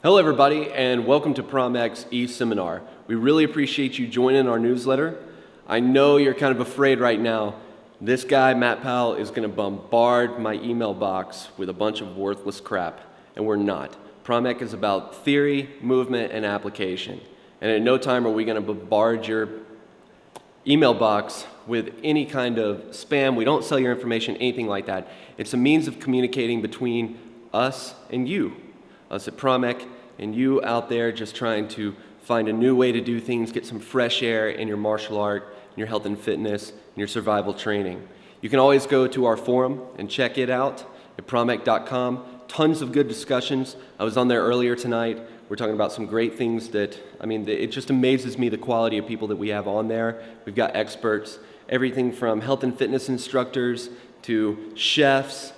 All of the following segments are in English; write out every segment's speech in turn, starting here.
Hello everybody, and welcome to ProMX e-seminar. We really appreciate you joining our newsletter. I know you're kind of afraid right now. This guy, Matt Powell, is going to bombard my email box with a bunch of worthless crap, and we're not. ProMX is about theory, movement, and application. And at no time are we going to bombard your email box with any kind of spam. We don't sell your information, anything like that. It's a means of communicating between us and you. Us at ProMX and you out there just trying to find a new way to do things, get some fresh air in your martial art, in your health and fitness, in your survival training. You can always go to our forum and check it out at promx.com. Tons of good discussions. I was on there earlier tonight. We're talking about some great things that, it just amazes me the quality of people that we have on there. We've got experts, everything from health and fitness instructors to chefs,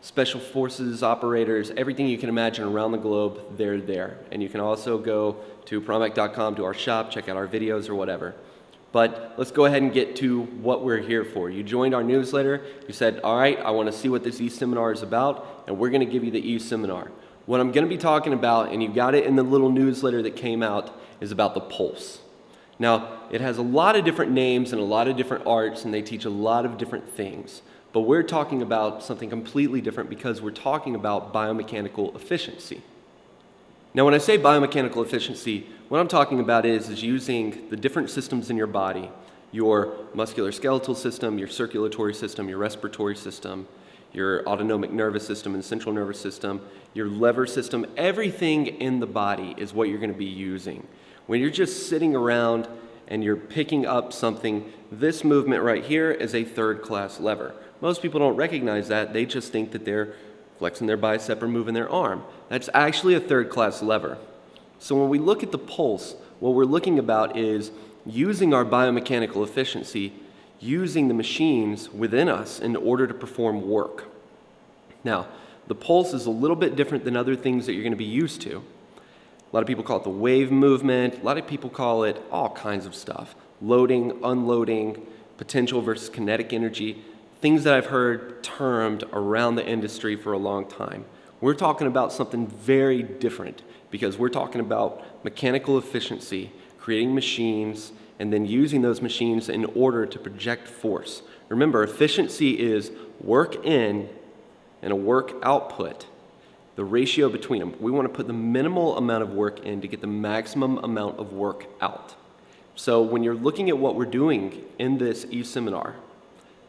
special forces operators, everything you can imagine around the globe, they're there. And you can also go to promx.com to our shop, check out our videos or whatever. But let's go ahead and get to what we're here for. You joined our newsletter, you said, all right, I want to see what this e-seminar is about, and we're going to give you the e-seminar. What I'm going to be talking about, and you got it in the little newsletter that came out, is about the pulse. Now, it has a lot of different names and a lot of different arts, and they teach a lot of different things. But we're talking about something completely different because we're talking about biomechanical efficiency. Now, when I say biomechanical efficiency, what I'm talking about is using the different systems in your body, your musculoskeletal system, your circulatory system, your respiratory system, your autonomic nervous system and central nervous system, your lever system, everything in the body is what you're going to be using. When you're just sitting around and you're picking up something, this movement right here is a third-class lever. Most people don't recognize that. They just think that they're flexing their bicep or moving their arm. That's actually a third-class lever. So when we look at the pulse, what we're looking about is using our biomechanical efficiency, using the machines within us in order to perform work. Now, the pulse is a little bit different than other things that you're going to be used to. A lot of people call it the wave movement. A lot of people call it all kinds of stuff. Loading, unloading, potential versus kinetic energy. Things that I've heard termed around the industry for a long time. We're talking about something very different because we're talking about mechanical efficiency, creating machines, and then using those machines in order to project force. Remember, efficiency is work in and a work output, the ratio between them. We want to put the minimal amount of work in to get the maximum amount of work out. So when you're looking at what we're doing in this e-seminar,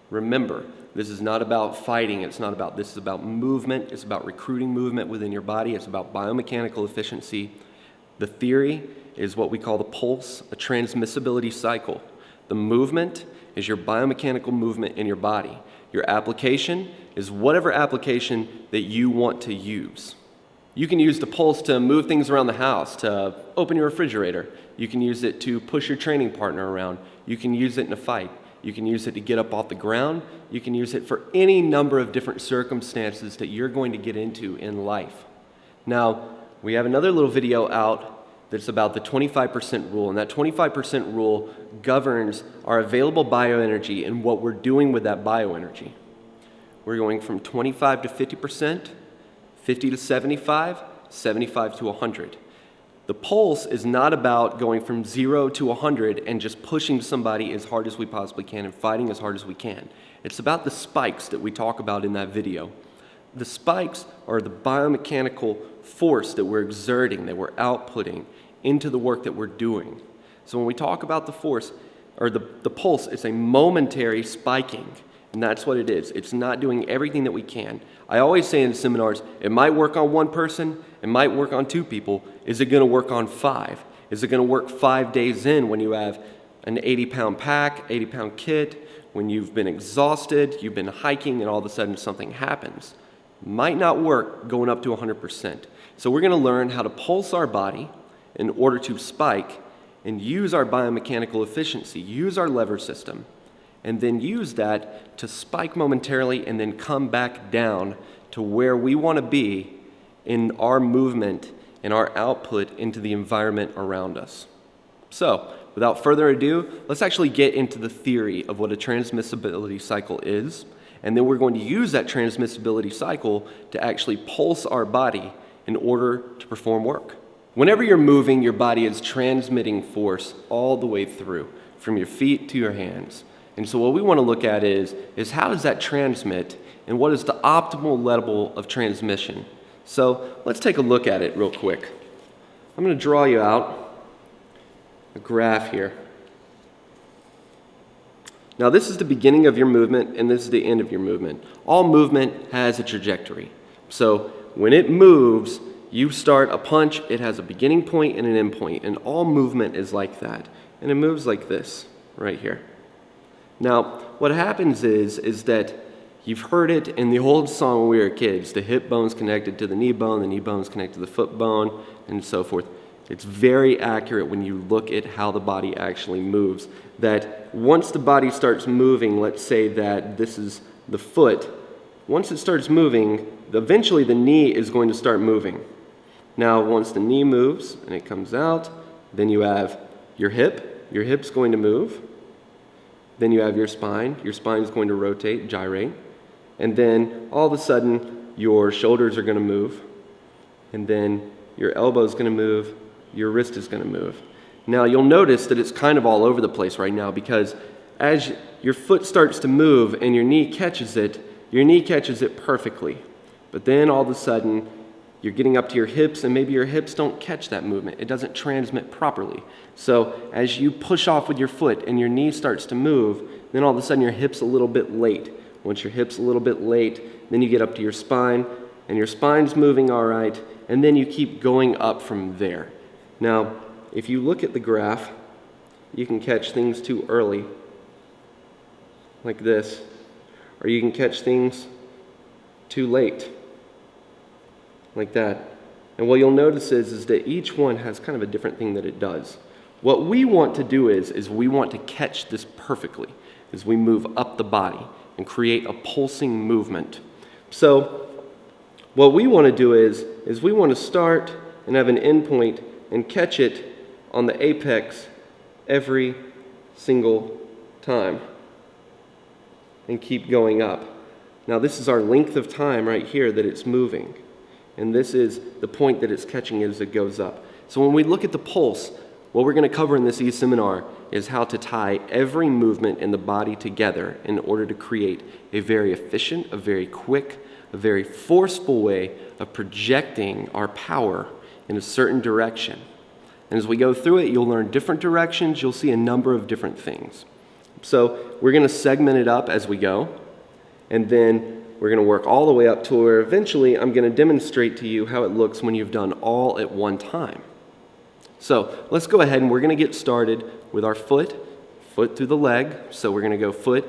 remember, this is not about fighting, this is about movement, it's about recruiting movement within your body, it's about biomechanical efficiency. The theory is what we call the pulse, a transmissibility cycle. The movement is your biomechanical movement in your body. Your application is whatever application that you want to use. You can use the pulse to move things around the house, to open your refrigerator. You can use it to push your training partner around. You can use it in a fight. You can use it to get up off the ground. You can use it for any number of different circumstances that you're going to get into in life. Now, we have another little video out that's about the 25% rule, and that 25% rule governs our available bioenergy and what we're doing with that bioenergy. We're going from 25 to 50%, 50 to 75, 75 to 100. The pulse is not about going from 0 to 100 and just pushing somebody as hard as we possibly can and fighting as hard as we can. It's about the spikes that we talk about in that video. The spikes are the biomechanical force that we're exerting, that we're outputting into the work that we're doing. So when we talk about the force, or the pulse, it's a momentary spiking, and that's what it is. It's not doing everything that we can. I always say in seminars, it might work on one person, it might work on two people. Is it going to work on 5? Is it going to work 5 days in when you have an 80-pound pack, 80-pound kit, when you've been exhausted, you've been hiking, and all of a sudden something happens? Might not work going up to 100%. So we're going to learn how to pulse our body in order to spike and use our biomechanical efficiency, use our lever system, and then use that to spike momentarily and then come back down to where we want to be in our movement and our output into the environment around us. So, without further ado, let's actually get into the theory of what a transmissibility cycle is, and then we're going to use that transmissibility cycle to actually pulse our body in order to perform work. Whenever you're moving, your body is transmitting force all the way through, from your feet to your hands. And so what we want to look at is how does that transmit, and what is the optimal level of transmission? So let's take a look at it real quick. I'm going to draw you out a graph here. Now this is the beginning of your movement, and this is the end of your movement. All movement has a trajectory. So when it moves, you start a punch, it has a beginning point and an end point, and all movement is like that. And it moves like this, right here. Now, what happens is that you've heard it in the old song when we were kids, the hip bone's connected to the knee bone's connected to the foot bone, and so forth. It's very accurate when you look at how the body actually moves. That once the body starts moving, let's say that this is the foot, once it starts moving, eventually the knee is going to start moving. Now, once the knee moves and it comes out, then you have your hip's going to move. Then you have your spine's going to rotate, gyrate. And then all of a sudden, your shoulders are going to move. And then your elbow's going to move, your wrist is going to move. Now, you'll notice that it's kind of all over the place right now because as your foot starts to move and your knee catches it perfectly. But then all of a sudden, you're getting up to your hips, and maybe your hips don't catch that movement. It doesn't transmit properly. So as you push off with your foot and your knee starts to move, then all of a sudden your hip's a little bit late. Once your hip's a little bit late, then you get up to your spine, and your spine's moving all right, and then you keep going up from there. Now, if you look at the graph, you can catch things too early, like this, or you can catch things too late, like that. And what you'll notice is that each one has kind of a different thing that it does. What we want to do is we want to catch this perfectly as we move up the body and create a pulsing movement. So what we want to do is we want to start and have an end point and catch it on the apex every single time and keep going up. Now this is our length of time right here that it's moving. And this is the point that it's catching as it goes up. So when we look at the pulse, what we're going to cover in this e-seminar is how to tie every movement in the body together in order to create a very efficient, a very quick, a very forceful way of projecting our power in a certain direction. And as we go through it, you'll learn different directions. You'll see a number of different things. So we're going to segment it up as we go, and then we're going to work all the way up to where eventually I'm going to demonstrate to you how it looks when you've done all at one time. So let's go ahead and we're going to get started with our foot through the leg. So we're going to go foot,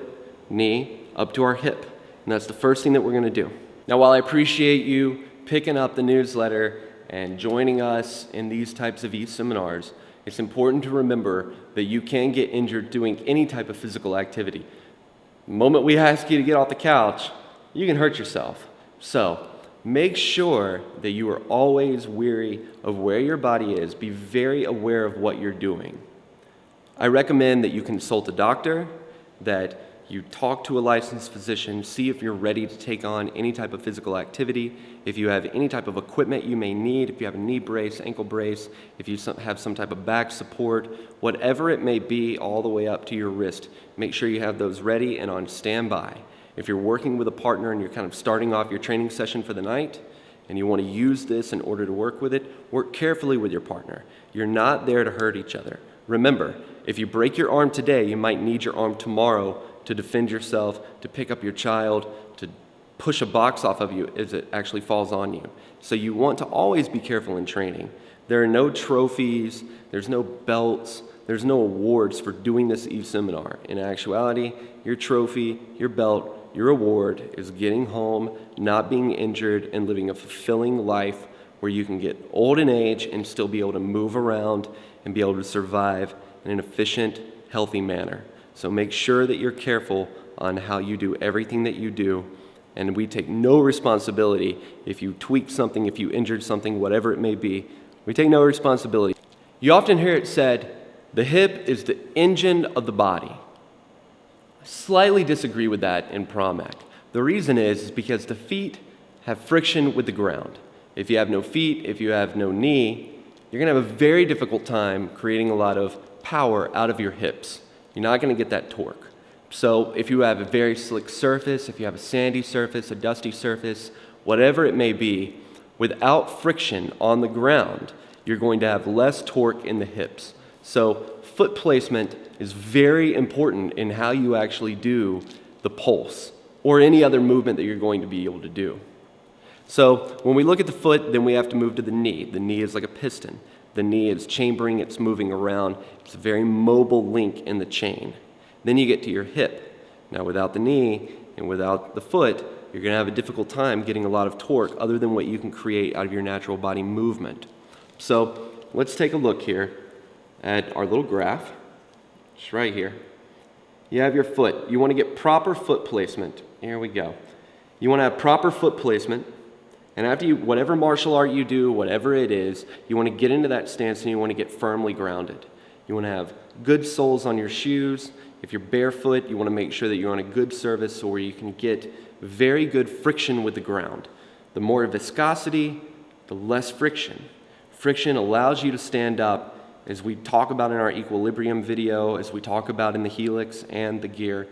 knee, up to our hip. And that's the first thing that we're going to do. Now, while I appreciate you picking up the newsletter and joining us in these types of e-seminars, it's important to remember that you can get injured doing any type of physical activity. The moment we ask you to get off the couch, you can hurt yourself. So make sure that you are always wary of where your body is. Be very aware of what you're doing. I recommend that you consult a doctor, that you talk to a licensed physician, see if you're ready to take on any type of physical activity, if you have any type of equipment you may need, if you have a knee brace, ankle brace, if you have some type of back support, whatever it may be all the way up to your wrist, make sure you have those ready and on standby. If you're working with a partner and you're kind of starting off your training session for the night and you want to use this in order to work with it, work carefully with your partner. You're not there to hurt each other. Remember, if you break your arm today, you might need your arm tomorrow to defend yourself, to pick up your child, to push a box off of you as it actually falls on you. So you want to always be careful in training. There are no trophies, there's no belts, there's no awards for doing this e-seminar. In actuality, your trophy, your belt, your award is getting home, not being injured, and living a fulfilling life where you can get old in age and still be able to move around and be able to survive in an efficient, healthy manner. So make sure that you're careful on how you do everything that you do, and we take no responsibility if you tweaked something, if you injured something, whatever it may be. We take no responsibility. You often hear it said, the hip is the engine of the body. I slightly disagree with that in ProMX. The reason is because the feet have friction with the ground. If you have no feet, if you have no knee, you're going to have a very difficult time creating a lot of power out of your hips. You're not going to get that torque. So if you have a very slick surface, if you have a sandy surface, a dusty surface, whatever it may be, without friction on the ground, you're going to have less torque in the hips. So foot placement is very important in how you actually do the pulse or any other movement that you're going to be able to do. So when we look at the foot, then we have to move to the knee. The knee is like a piston. The knee is chambering, it's moving around. It's a very mobile link in the chain. Then you get to your hip. Now without the knee and without the foot, you're going to have a difficult time getting a lot of torque other than what you can create out of your natural body movement. So let's take a look here at our little graph. Just right here. You have your foot. You want to get proper foot placement. Here we go. You want to have proper foot placement. And after you, whatever martial art you do, whatever it is, you want to get into that stance and you want to get firmly grounded. You want to have good soles on your shoes. If you're barefoot, you want to make sure that you're on a good surface so where you can get very good friction with the ground. The more viscosity, the less friction. Friction allows you to stand up, as we talk about in our equilibrium video, as we talk about in the helix and the gear.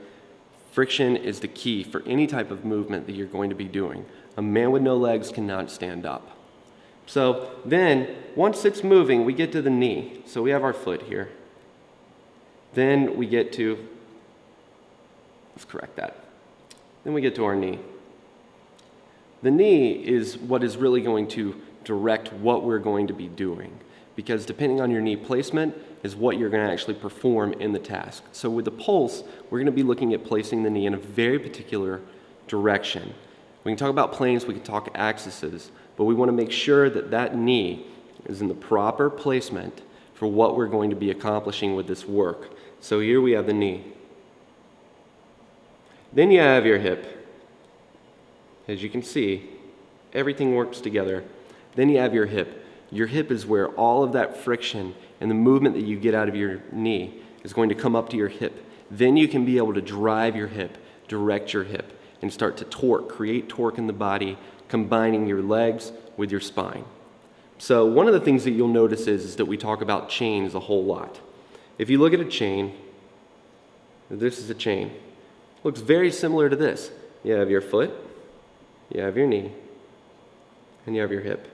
Friction is the key for any type of movement that you're going to be doing. A man with no legs cannot stand up. So then, once it's moving, we get to the knee. So we have our foot here. Then we get to, let's correct that. Then we get to our knee. The knee is what is really going to direct what we're going to be doing, because depending on your knee placement is what you're going to actually perform in the task. So with the pulse, we're going to be looking at placing the knee in a very particular direction. We can talk about planes, we can talk axes, but we want to make sure that that knee is in the proper placement for what we're going to be accomplishing with this work. So here we have the knee. Then you have your hip. As you can see, everything works together. Then you have your hip. Your hip is where all of that friction and the movement that you get out of your knee is going to come up to your hip. Then you can be able to drive your hip, direct your hip, and start to torque, create torque in the body, combining your legs with your spine. So one of the things that you'll notice is that we talk about chains a whole lot. If you look at a chain, this is a chain. It looks very similar to this. You have your foot, you have your knee, and you have your hip.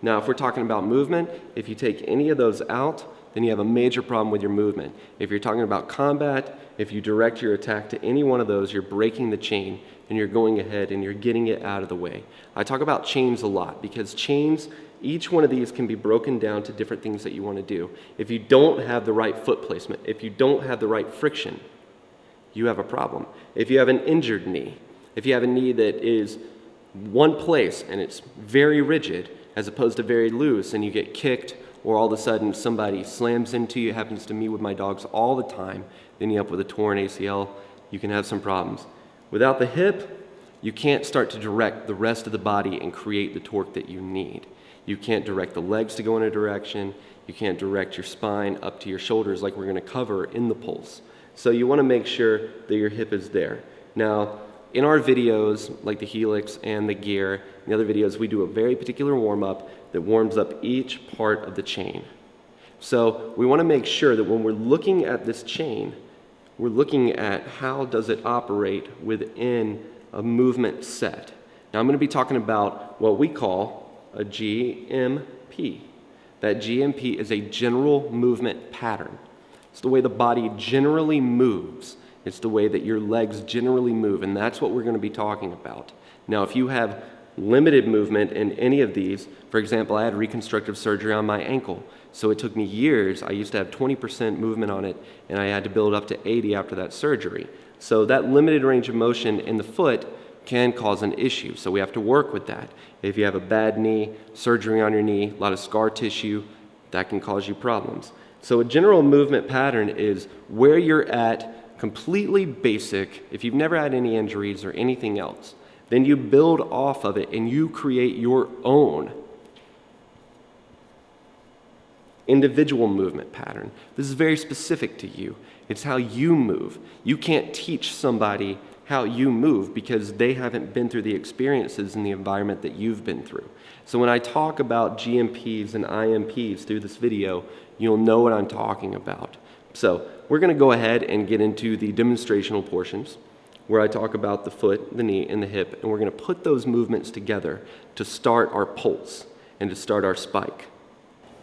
Now, if we're talking about movement, if you take any of those out, then you have a major problem with your movement. If you're talking about combat, if you direct your attack to any one of those, you're breaking the chain and you're going ahead and you're getting it out of the way. I talk about chains a lot because chains, each one of these can be broken down to different things that you want to do. If you don't have the right foot placement, if you don't have the right friction, you have a problem. If you have an injured knee, if you have a knee that is one place and it's very rigid as opposed to very loose and you get kicked or all of a sudden somebody slams into you, it happens to me with my dogs all the time, then you end up with a torn ACL, you can have some problems. Without the hip, you can't start to direct the rest of the body and create the torque that you need. You can't direct the legs to go in a direction, you can't direct your spine up to your shoulders like we're going to cover in the pulse. So you want to make sure that your hip is there. Now, in our videos, like the helix and the gear, and the other videos, we do a very particular warm-up that warms up each part of the chain. So we want to make sure that when we're looking at this chain, we're looking at how does it operate within a movement set. Now I'm going to be talking about what we call a GMP. That GMP is a general movement pattern. It's the way the body generally moves. It's the way that your legs generally move, and that's what we're going to be talking about. Now, if you have limited movement in any of these, for example, I had reconstructive surgery on my ankle, so it took me years. I used to have 20% movement on it, and I had to build up to 80 after that surgery. So that limited range of motion in the foot can cause an issue, so we have to work with that. If you have a bad knee, surgery on your knee, a lot of scar tissue, that can cause you problems. So a general movement pattern is where you're at, completely basic. If you've never had any injuries or anything else, then you build off of it and you create your own individual movement pattern. This is very specific to you. It's how you move. You can't teach somebody how you move because they haven't been through the experiences in the environment that you've been through. So when I talk about GMPs and IMPs through this video, you'll know what I'm talking about. So we're going to go ahead and get into the demonstrational portions where I talk about the foot, the knee, and the hip, and we're going to put those movements together to start our pulse and to start our spike.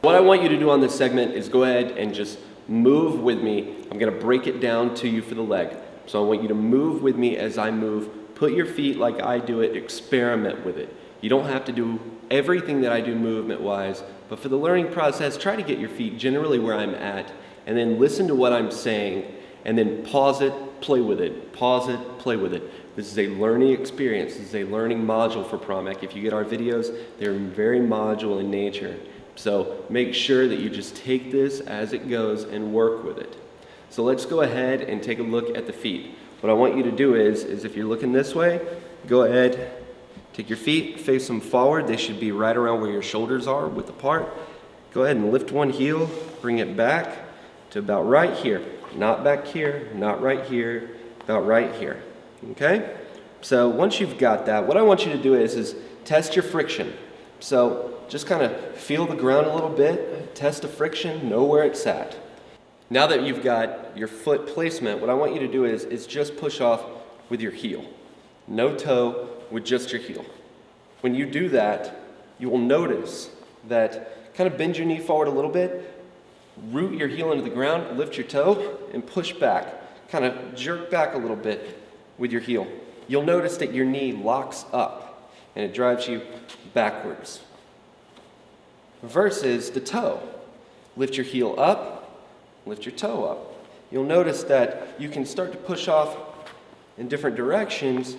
What I want you to do on this segment is go ahead and just move with me. I'm going to break it down to you for the leg. So I want you to move with me as I move. Put your feet like I do it. Experiment with it. You don't have to do everything that I do movement-wise, but for the learning process, try to get your feet generally where I'm at, and then listen to what I'm saying, and then pause it, play with it. Pause it, play with it. This is a learning experience. This is a learning module for ProMX. If you get our videos, they're very module in nature. So make sure that you just take this as it goes and work with it. So let's go ahead and take a look at the feet. What I want you to do is if you're looking this way, go ahead, take your feet, face them forward. They should be right around where your shoulders are width apart. Go ahead and lift one heel, bring it back to about right here. Not back here, not right here, about right here. Okay? So once you've got that, what I want you to do is test your friction. So just kind of feel the ground a little bit, test the friction, know where it's at. Now that you've got your foot placement, what I want you to do is just push off with your heel. No toe, with just your heel. When you do that, you will notice that kind of bend your knee forward a little bit, root your heel into the ground, lift your toe, and push back. Kind of jerk back a little bit with your heel. You'll notice that your knee locks up and it drives you backwards. Versus the toe. Lift your heel up, lift your toe up. You'll notice that you can start to push off in different directions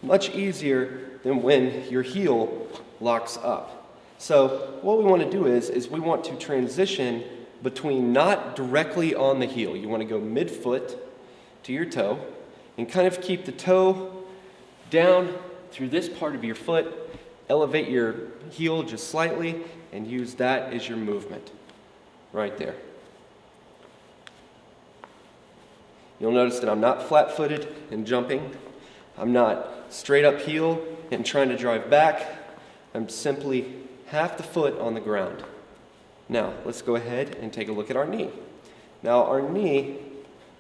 much easier than when your heel locks up. So what we want to do is we want to transition between not directly on the heel. You want to go midfoot to your toe and kind of keep the toe down through this part of your foot, elevate your heel just slightly, and use that as your movement right there. You'll notice that I'm not flat-footed and jumping. I'm not straight up heel and trying to drive back. I'm simply half the foot on the ground. Now, let's go ahead and take a look at our knee. Now, our knee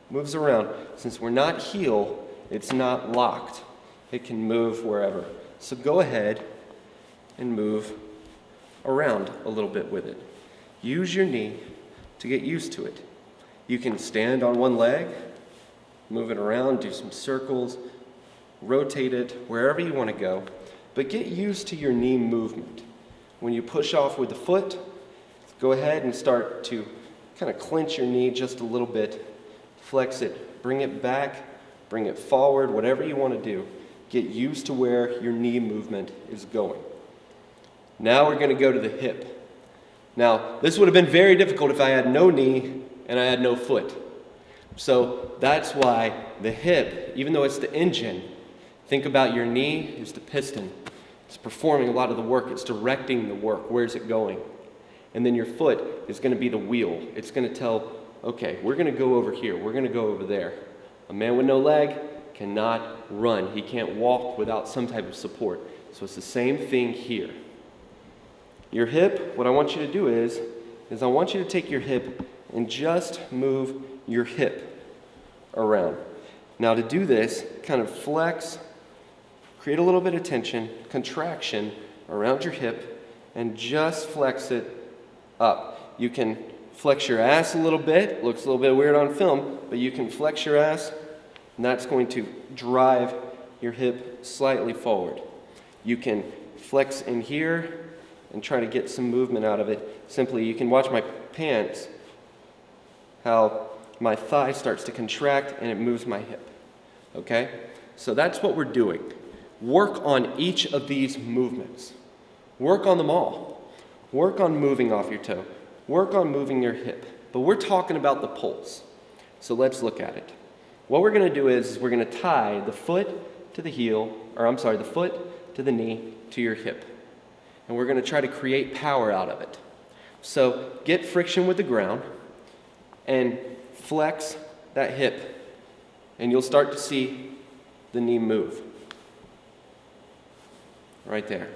moves around. Since we're not heel, it's not locked. It can move wherever. So go ahead and move around a little bit with it. Use your knee to get used to it. You can stand on one leg, move it around, do some circles, rotate it wherever you want to go, but get used to your knee movement. When you push off with the foot, go ahead and start to kind of clench your knee just a little bit, flex it, bring it back, bring it forward, whatever you want to do. Get used to where your knee movement is going. Now we're going to go to the hip. Now, this would have been very difficult if I had no knee and I had no foot. So that's why the hip, even though it's the engine, think about your knee as the piston. It's performing a lot of the work. It's directing the work. Where's it going? And then your foot is going to be the wheel. It's going to tell, okay, we're going to go over here. We're going to go over there. A man with no leg cannot run. He can't walk without some type of support. So it's the same thing here. Your hip, what I want you to do is I want you to take your hip and just move your hip around. Now to do this, kind of flex, create a little bit of tension, contraction around your hip, and just flex it up. You can flex your ass a little bit. Looks a little bit weird on film, but you can flex your ass, and that's going to drive your hip slightly forward. You can flex in here and try to get some movement out of it. Simply, you can watch my pants, how my thigh starts to contract and it moves my hip. Okay? So that's what we're doing. Work on each of these movements. Work on them all. Work on moving off your toe. Work on moving your hip. But we're talking about the pulse. So let's look at it. What we're going to do is we're going to tie the foot to the heel, the foot to the knee to your hip. And we're going to try to create power out of it. So get friction with the ground and flex that hip. And you'll start to see the knee move. Right there.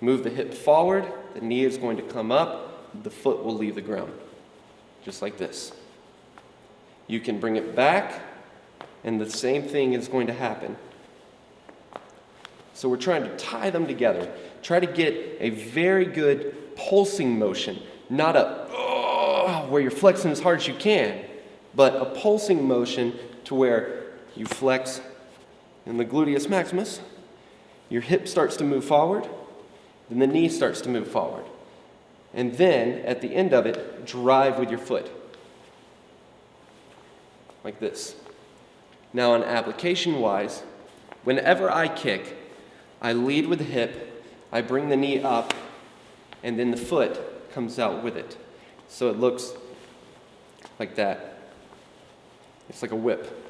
Move the hip forward, the knee is going to come up, the foot will leave the ground. Just like this. You can bring it back, and the same thing is going to happen. So we're trying to tie them together. Try to get a very good pulsing motion, not a where you're flexing as hard as you can, but a pulsing motion to where you flex in the gluteus maximus, your hip starts to move forward, then the knee starts to move forward. And then, at the end of it, drive with your foot. Like this. Now, on application-wise, whenever I kick, I lead with the hip, I bring the knee up, and then the foot comes out with it. So it looks like that. It's like a whip.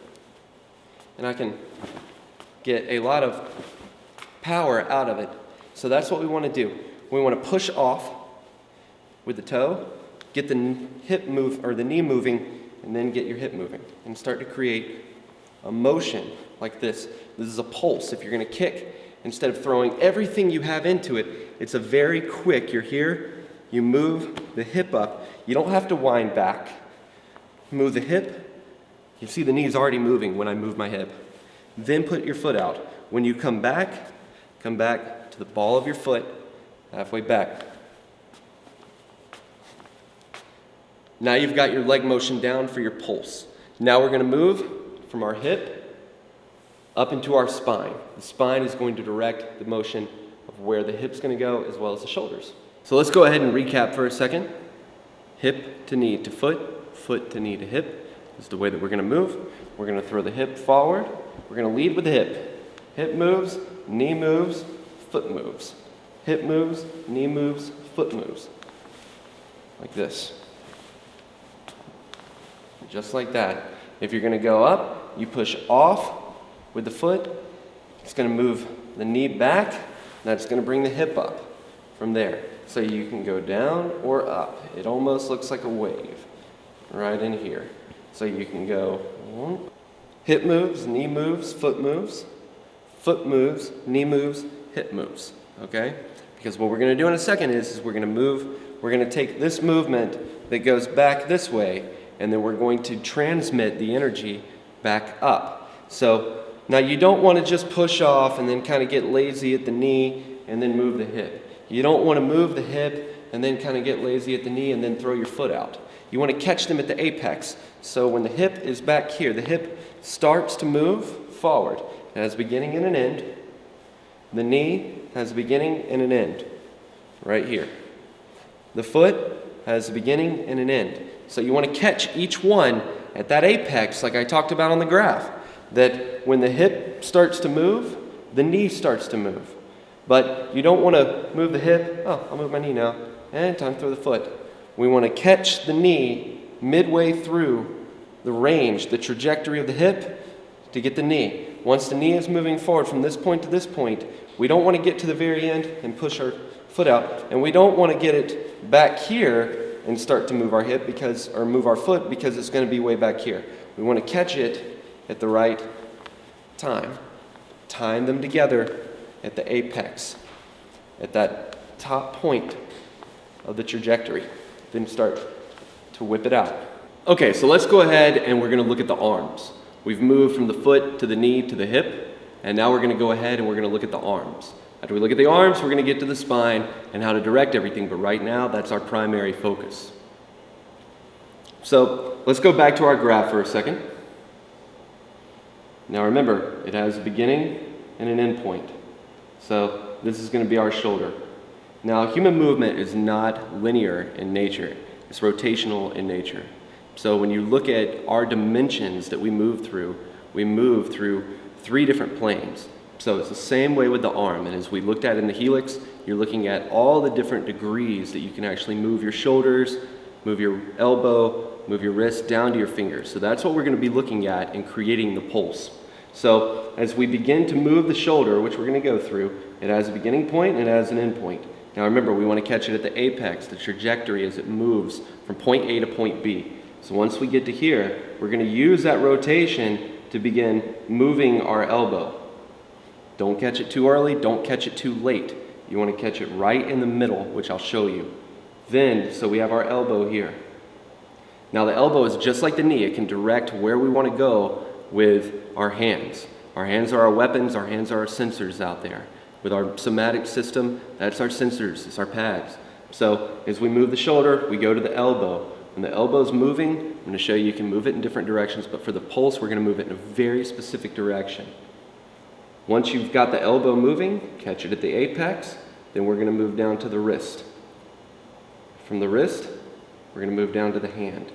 And I can get a lot of power out of it. So that's what we want to do. We want to push off with the toe, get the hip move or the knee moving, and then get your hip moving and start to create a motion like this. This is a pulse. If you're going to kick, instead of throwing everything you have into it, it's a very quick, you're here, you move the hip up. You don't have to wind back. Move the hip. You see the knee's already moving when I move my hip. Then put your foot out. When you come back to the ball of your foot, halfway back. Now you've got your leg motion down for your pulse. Now we're going to move from our hip up into our spine. The spine is going to direct the motion of where the hip's going to go as well as the shoulders. So let's go ahead and recap for a second. Hip to knee to foot, foot to knee to hip. This is the way that we're going to move. We're going to throw the hip forward. We're going to lead with the hip. Hip moves, knee moves, foot moves. Hip moves, knee moves, foot moves. Like this. Just like that. If you're going to go up, you push off with the foot. It's going to move the knee back. That's going to bring the hip up from there. So you can go down or up. It almost looks like a wave right in here. So you can go hip moves, knee moves, foot moves, knee moves, hip moves. Okay? Because what we're going to do in a second is we're going to take this movement that goes back this way, and then we're going to transmit the energy back up. So now you don't want to just push off and then kind of get lazy at the knee and then move the hip. You don't want to move the hip and then kind of get lazy at the knee and then throw your foot out. You want to catch them at the apex. So when the hip is back here, the hip starts to move forward. It has a beginning and an end. The knee has a beginning and an end right here. The foot has a beginning and an end. So you want to catch each one at that apex, like I talked about on the graph, that when the hip starts to move, the knee starts to move. But you don't want to move the hip, I'll move my knee now, and time to throw the foot. We want to catch the knee midway through the range, the trajectory of the hip to get the knee. Once the knee is moving forward from this point to this point, we don't want to get to the very end and push our foot out, and we don't want to get it back here and start to move our hip or move our foot because it's going to be way back here. We want to catch it at the right time. Time them together at the apex, at that top point of the trajectory. Then start to whip it out. Okay, so let's go ahead and we're going to look at the arms. We've moved from the foot to the knee to the hip, and now we're going to go ahead and we're going to look at the arms. After we look at the arms, we're going to get to the spine and how to direct everything, but right now, that's our primary focus. So let's go back to our graph for a second. Now remember, it has a beginning and an end point. So this is going to be our shoulder. Now, human movement is not linear in nature. It's rotational in nature. So when you look at our dimensions that we move through 3 different planes. So it's the same way with the arm. And as we looked at in the helix, you're looking at all the different degrees that you can actually move your shoulders, move your elbow, move your wrist down to your fingers. So that's what we're going to be looking at in creating the pulse. So as we begin to move the shoulder, which we're going to go through, it has a beginning point and it has an end point. Now remember, we want to catch it at the apex, the trajectory as it moves from point A to point B. So once we get to here, we're going to use that rotation to begin moving our elbow. Don't catch it too early, don't catch it too late. You want to catch it right in the middle, which I'll show you. Then, so we have our elbow here. Now the elbow is just like the knee. It can direct where we want to go with our hands. Our hands are our weapons, our hands are our sensors out there. With our somatic system, that's our sensors, it's our pads. So as we move the shoulder, we go to the elbow. When the elbow's moving, I'm going to show you can move it in different directions, but for the pulse, we're going to move it in a very specific direction. Once you've got the elbow moving, catch it at the apex, then we're going to move down to the wrist. From the wrist, we're going to move down to the hand.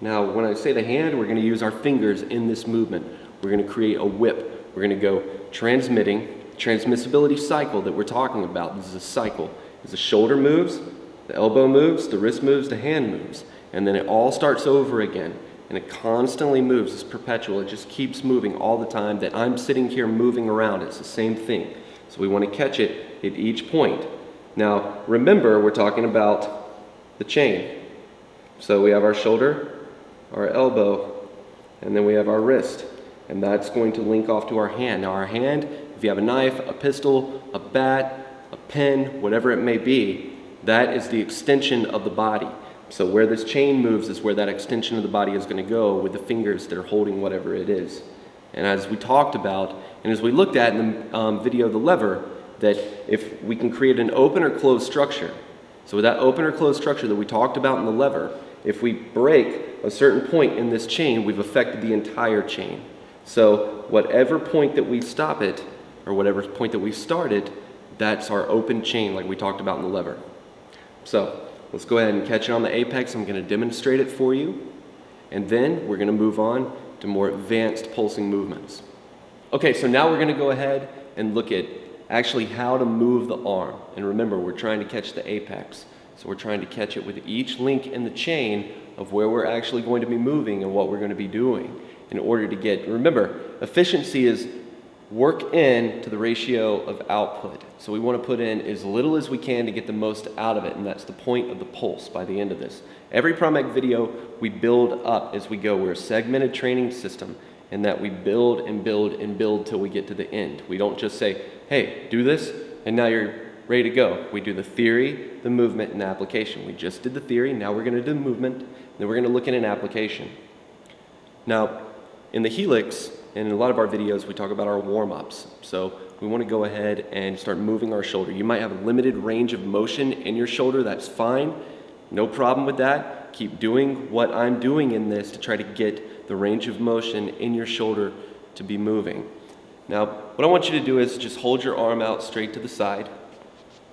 Now, when I say the hand, we're going to use our fingers in this movement. We're going to create a whip. We're going to go transmissibility cycle that we're talking about. This is a cycle. As the shoulder moves, the elbow moves, the wrist moves, the hand moves. And then it all starts over again. And it constantly moves. It's perpetual. It just keeps moving all the time that I'm sitting here moving around. It's the same thing. So we want to catch it at each point. Now, remember, we're talking about the chain. So we have our shoulder, our elbow, and then we have our wrist. And that's going to link off to our hand. Now, our hand, if you have a knife, a pistol, a bat, a pen, whatever it may be, that is the extension of the body. So where this chain moves is where that extension of the body is going to go with the fingers that are holding whatever it is. And as we talked about, and as we looked at in the video, the lever, that if we can create an open or closed structure, so with that open or closed structure that we talked about in the lever, if we break a certain point in this chain, we've affected the entire chain. So whatever point that we stop it, or whatever point that we start it, that's our open chain like we talked about in the lever. So let's go ahead and catch it on the apex. I'm going to demonstrate it for you. And then we're going to move on to more advanced pulsing movements. Okay, so now we're going to go ahead and look at actually how to move the arm. And remember, we're trying to catch the apex. So we're trying to catch it with each link in the chain of where we're actually going to be moving and what we're going to be doing in order to get, remember, efficiency is work in to the ratio of output. So we want to put in as little as we can to get the most out of it, and that's the point of the pulse by the end of this. Every ProMX video, we build up as we go. We're a segmented training system in that we build and build and build till we get to the end. We don't just say, hey, do this, and now you're ready to go. We do the theory, the movement, and the application. We just did the theory, now we're going to do the movement, then we're going to look at an application. Now, in the Helix, and in a lot of our videos, we talk about our warm-ups. So we want to go ahead and start moving our shoulder. You might have a limited range of motion in your shoulder. That's fine. No problem with that. Keep doing what I'm doing in this to try to get the range of motion in your shoulder to be moving. Now, what I want you to do is just hold your arm out straight to the side,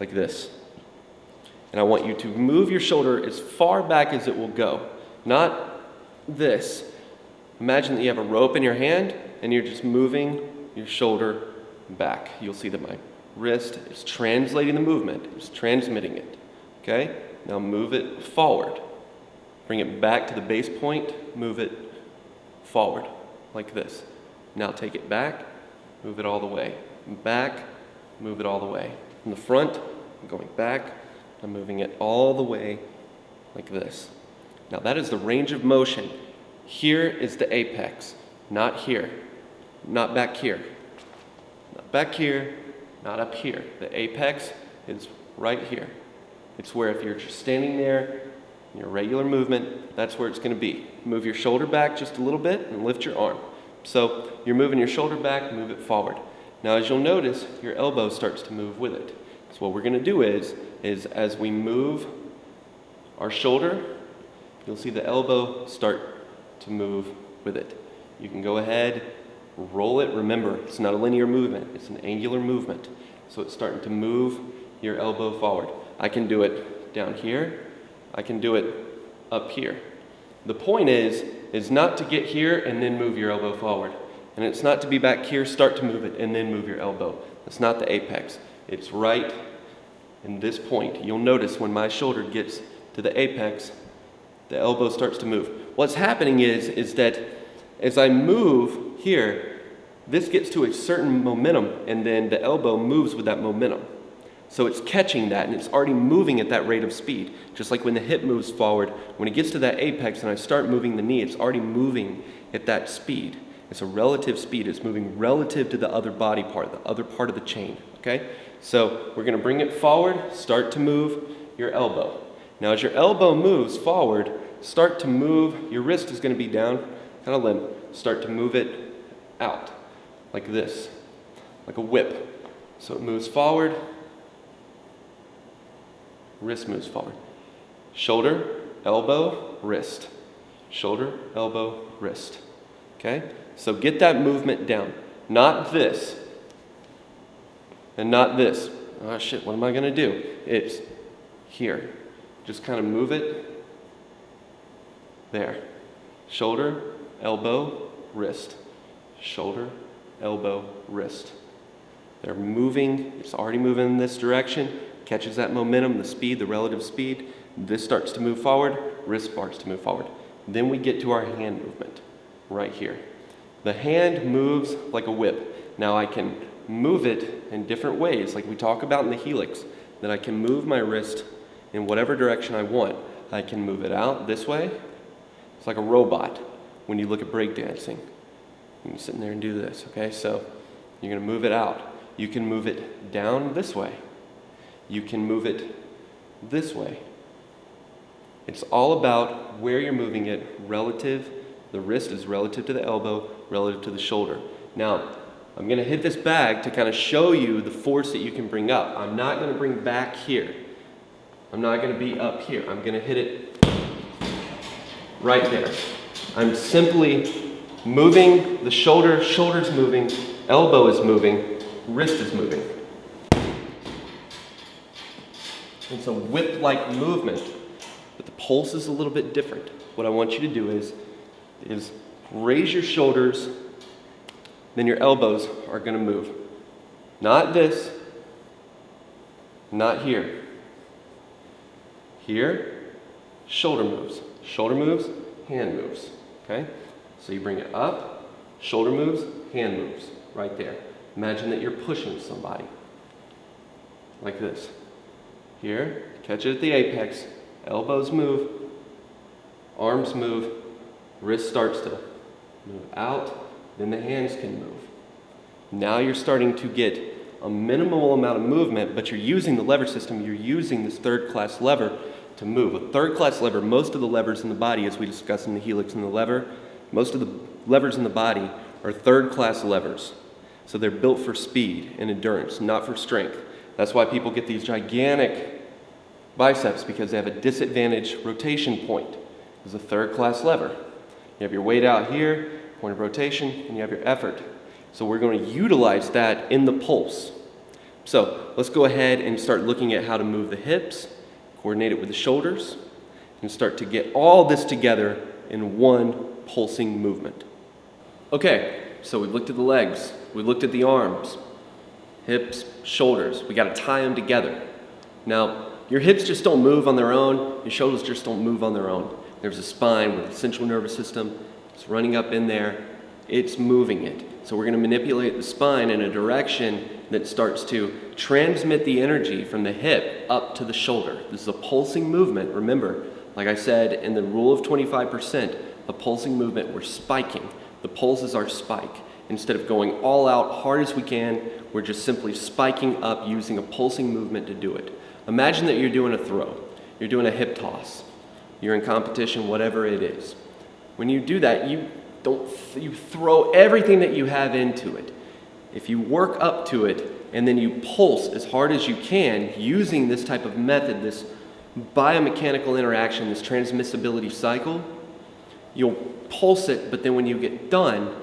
like this. And I want you to move your shoulder as far back as it will go. Not this. Imagine that you have a rope in your hand and you're just moving your shoulder back. You'll see that my wrist is translating the movement, it's transmitting it. Okay? Now move it forward. Bring it back to the base point, move it forward, like this. Now take it back, move it all the way. Back, move it all the way. In the front, I'm going back, I'm moving it all the way, like this. Now that is the range of motion. Here is the apex, not here, not back here, not back here, not up here. The apex is right here. It's where if you're just standing there in your regular movement, that's where it's going to be. Move your shoulder back just a little bit and lift your arm. So you're moving your shoulder back, move it forward. Now as you'll notice, your elbow starts to move with it. So what we're going to do is as we move our shoulder, you'll see the elbow start to move with it. You can go ahead, roll it. Remember, it's not a linear movement, it's an angular movement. So it's starting to move your elbow forward. I can do it down here, I can do it up here. The point is not to get here and then move your elbow forward. And it's not to be back here, start to move it, and then move your elbow. That's not the apex. It's right in this point. You'll notice when my shoulder gets to the apex, the elbow starts to move. What's happening is that as I move here, this gets to a certain momentum, and then the elbow moves with that momentum. So it's catching that, and it's already moving at that rate of speed. Just like when the hip moves forward, when it gets to that apex and I start moving the knee, it's already moving at that speed. It's a relative speed. It's moving relative to the other body part, the other part of the chain, okay? So we're going to bring it forward, start to move your elbow. Now as your elbow moves forward, start to move, your wrist is going to be down, kind of limp. Start to move it out, like this, like a whip. So it moves forward, wrist moves forward. Shoulder, elbow, wrist. Shoulder, elbow, wrist. Okay? So get that movement down. Not this. And not this. Oh shit, what am I going to do? It's here. Just kind of move it. There. Shoulder, elbow, wrist. Shoulder, elbow, wrist. They're moving. It's already moving in this direction. Catches that momentum, the speed, the relative speed. This starts to move forward. Wrist starts to move forward. Then we get to our hand movement right here. The hand moves like a whip. Now I can move it in different ways, like we talk about in the helix, that I can move my wrist in whatever direction I want. I can move it out this way. It's like a robot when you look at breakdancing. You're sitting there and do this, okay? So you're going to move it out. You can move it down this way. You can move it this way. It's all about where you're moving it relative. The wrist is relative to the elbow, relative to the shoulder. Now, I'm going to hit this bag to kind of show you the force that you can bring up. I'm not going to bring back here. I'm not going to be up here. I'm going to hit it right there. I'm simply moving the shoulder, shoulder's moving, elbow is moving, wrist is moving. It's a whip-like movement, but the pulse is a little bit different. What I want you to do is raise your shoulders, then your elbows are going to move. Not this, not here. Here, shoulder moves, hand moves, okay? So you bring it up, shoulder moves, hand moves, right there. Imagine that you're pushing somebody, like this. Here, catch it at the apex, elbows move, arms move, wrist starts to move out, then the hands can move. Now you're starting to get a minimal amount of movement, but you're using the lever system, you're using this third-class lever to move. A third-class lever, most of the levers in the body, as we discussed in the helix and the lever, most of the levers in the body are third-class levers. So they're built for speed and endurance, not for strength. That's why people get these gigantic biceps, because they have a disadvantaged rotation point. It's a third-class lever. You have your weight out here, point of rotation, and you have your effort. So we're going to utilize that in the pulse. So let's go ahead and start looking at how to move the hips, coordinate it with the shoulders, and start to get all this together in one pulsing movement. Okay, so we've looked at the legs, we've looked at the arms, hips, shoulders. We got to tie them together. Now, your hips just don't move on their own, your shoulders just don't move on their own. There's a spine with the central nervous system. It's running up in there. It's moving it. So we're going to manipulate the spine in a direction that starts to transmit the energy from the hip up to the shoulder. This is a pulsing movement. Remember, like I said, in the rule of 25%, a pulsing movement, we're spiking. The pulse is our spike. Instead of going all out hard as we can, we're just simply spiking up using a pulsing movement to do it. Imagine that you're doing a throw. You're doing a hip toss. You're in competition, whatever it is. When you do that, you throw everything that you have into it. If you work up to it and then you pulse as hard as you can using this type of method, this biomechanical interaction, this transmissibility cycle, you'll pulse it, but then when you get done,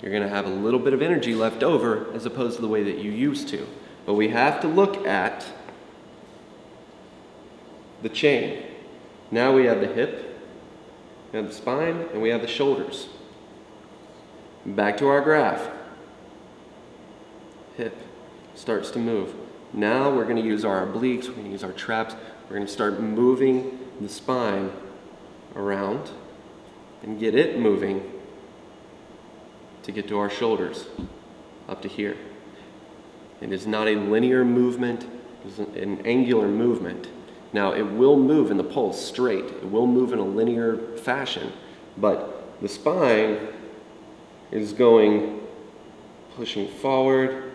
you're going to have a little bit of energy left over as opposed to the way that you used to. But we have to look at the chain. Now we have the hip, we have the spine, and we have the shoulders. Back to our graph. Hip starts to move. Now we're going to use our obliques, we're going to use our traps, we're going to start moving the spine around and get it moving to get to our shoulders, up to here. It is not a linear movement, it's an angular movement. Now it will move in the pulse straight, it will move in a linear fashion, but the spine is going, pushing forward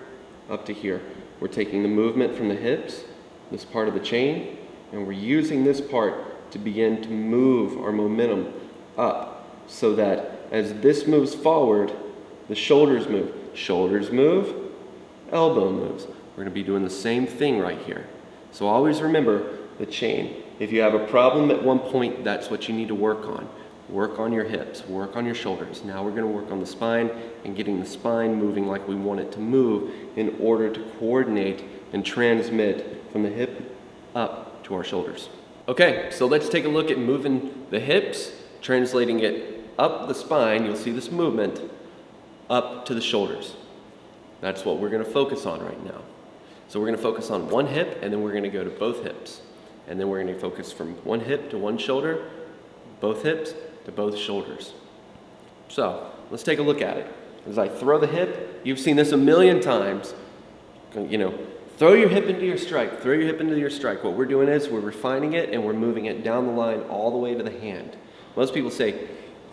up to here. We're taking the movement from the hips, this part of the chain, and we're using this part to begin to move our momentum up so that as this moves forward, the shoulders move. Shoulders move, elbow moves. We're going to be doing the same thing right here. So always remember the chain. If you have a problem at one point, that's what you need to work on. Work on your hips, work on your shoulders. Now we're going to work on the spine and getting the spine moving like we want it to move in order to coordinate and transmit from the hip up to our shoulders. Okay, so let's take a look at moving the hips, translating it up the spine. You'll see this movement up to the shoulders. That's what we're going to focus on right now. So we're going to focus on one hip, and then we're going to go to both hips. And then we're going to focus from one hip to one shoulder, both hips to both shoulders. So let's take a look at it. As I throw the hip, you've seen this a million times. Throw your hip into your strike. Throw your hip into your strike. What we're doing is we're refining it and we're moving it down the line all the way to the hand. Most people say,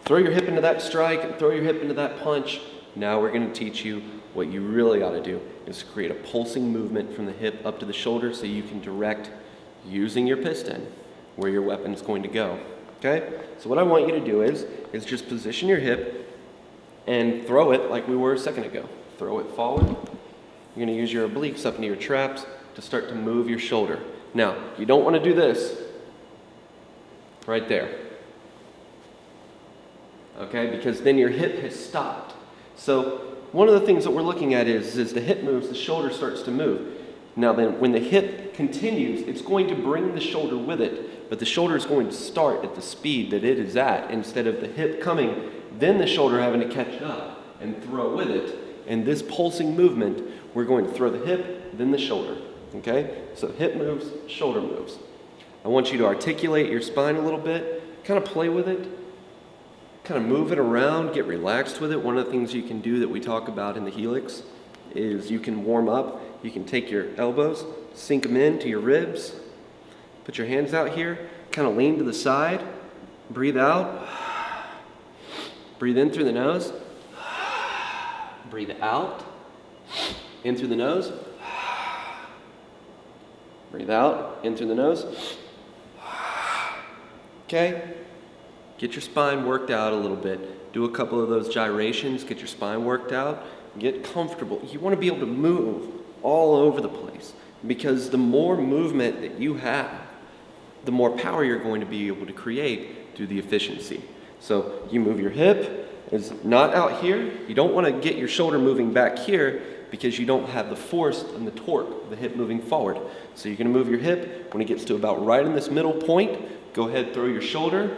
throw your hip into that strike and throw your hip into that punch. Now we're going to teach you what you really ought to do is create a pulsing movement from the hip up to the shoulder so you can direct using your piston where your weapon is going to go. Okay? So what I want you to do is just position your hip and throw it like we were a second ago. Throw it forward. You're going to use your obliques up into your traps to start to move your shoulder. Now, you don't want to do this right there. Okay? Because then your hip has stopped. So one of the things that we're looking at is the hip moves, the shoulder starts to move. Now then, when the hip continues, it's going to bring the shoulder with it, but the shoulder is going to start at the speed that it is at instead of the hip coming, then the shoulder having to catch up and throw with it. And this pulsing movement, we're going to throw the hip, then the shoulder. Okay? So hip moves, shoulder moves. I want you to articulate your spine a little bit, kind of play with it, kind of move it around, get relaxed with it. One of the things you can do that we talk about in the Helix is you can warm up. You can take your elbows, sink them into your ribs, put your hands out here, kind of lean to the side, breathe out, breathe in through the nose, breathe out, in through the nose, breathe out, in through the nose. Okay? Get your spine worked out a little bit. Do a couple of those gyrations, get your spine worked out, get comfortable. You want to be able to move all over the place because the more movement that you have, the more power you're going to be able to create through the efficiency. So you move your hip, it's not out here. You don't want to get your shoulder moving back here because you don't have the force and the torque of the hip moving forward. So you're going to move your hip. When it gets to about right in this middle point, go ahead, throw your shoulder,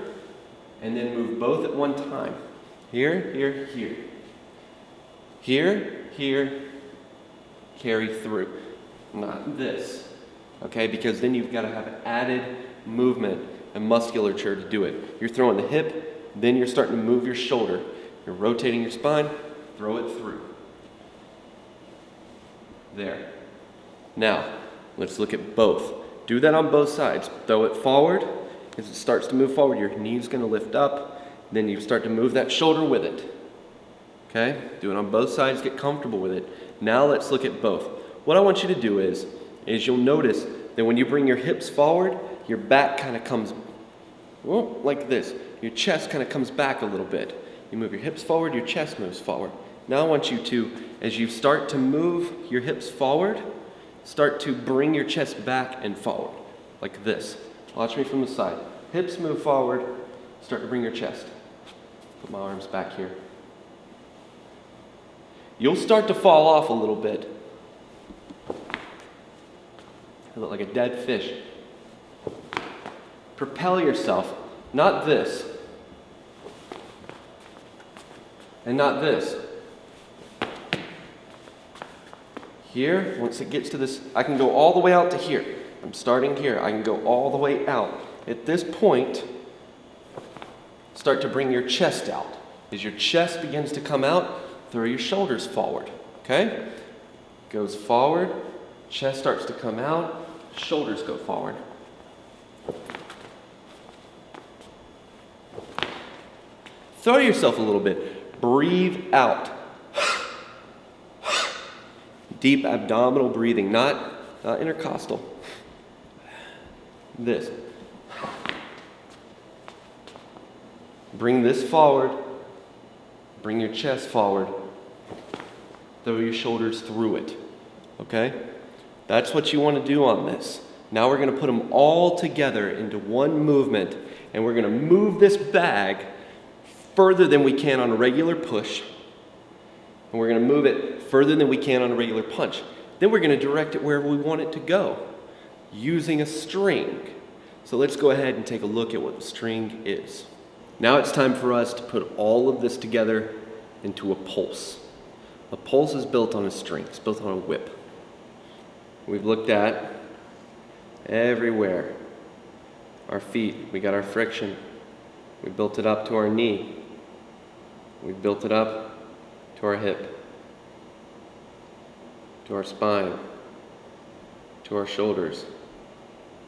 and then move both at one time. Here, here, here. Here, here, carry through. Not this, okay? Because then you've got to have added movement and musculature to do it. You're throwing the hip, then you're starting to move your shoulder. You're rotating your spine, throw it through. There. Now, let's look at both. Do that on both sides. Throw it forward. As it starts to move forward, your knee's going to lift up. Then you start to move that shoulder with it. Okay? Do it on both sides. Get comfortable with it. Now let's look at both. What I want you to do is you'll notice that when you bring your hips forward, your back kind of comes like this. Your chest kind of comes back a little bit. You move your hips forward, your chest moves forward. Now I want you to, as you start to move your hips forward, start to bring your chest back and forward, like this. Watch me from the side. Hips move forward, start to bring your chest. Put my arms back here. You'll start to fall off a little bit. You look like a dead fish. Propel yourself, not this, and not this. Here, once it gets to this, I can go all the way out to here. I'm starting here. I can go all the way out. At this point, start to bring your chest out. As your chest begins to come out, throw your shoulders forward. Okay? Goes forward, chest starts to come out, shoulders go forward. Throw yourself a little bit. Breathe out. Deep abdominal breathing, not intercostal. This. Bring this forward. Bring your chest forward. Throw your shoulders through it. Okay? That's what you want to do on this. Now we're going to put them all together into one movement, and we're going to move this bag further than we can on a regular push. And we're going to move it further than we can on a regular punch. Then we're going to direct it wherever we want it to go using a string. So let's go ahead and take a look at what the string is. Now it's time for us to put all of this together into a pulse. A pulse is built on a string. It's built on a whip. We've looked at everywhere. Our feet, we got our friction. We built it up to our knee. We built it up to our hip, to our spine, to our shoulders,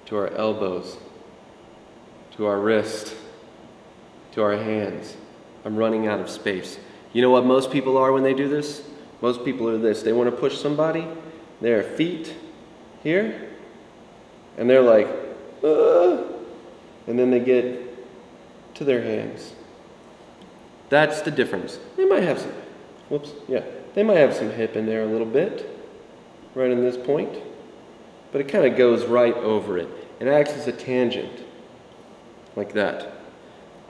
to our elbows, to our wrist, to our hands. I'm running out of space. You know what most people are when they do this? Most people are this. They want to push somebody, their feet here, and they're like, and then they get to their hands. That's the difference. They might have some, they might have some hip in there a little bit, right in this point, but it kind of goes right over it. It acts as a tangent, like that.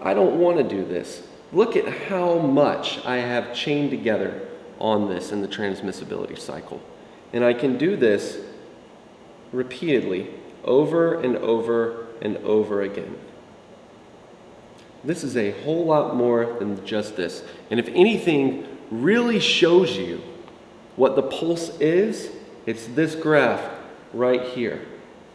I don't want to do this. Look at how much I have chained together on this in the transmissibility cycle. And I can do this repeatedly, over and over and over again. This is a whole lot more than just this. And if anything really shows you what the pulse is, it's this graph right here.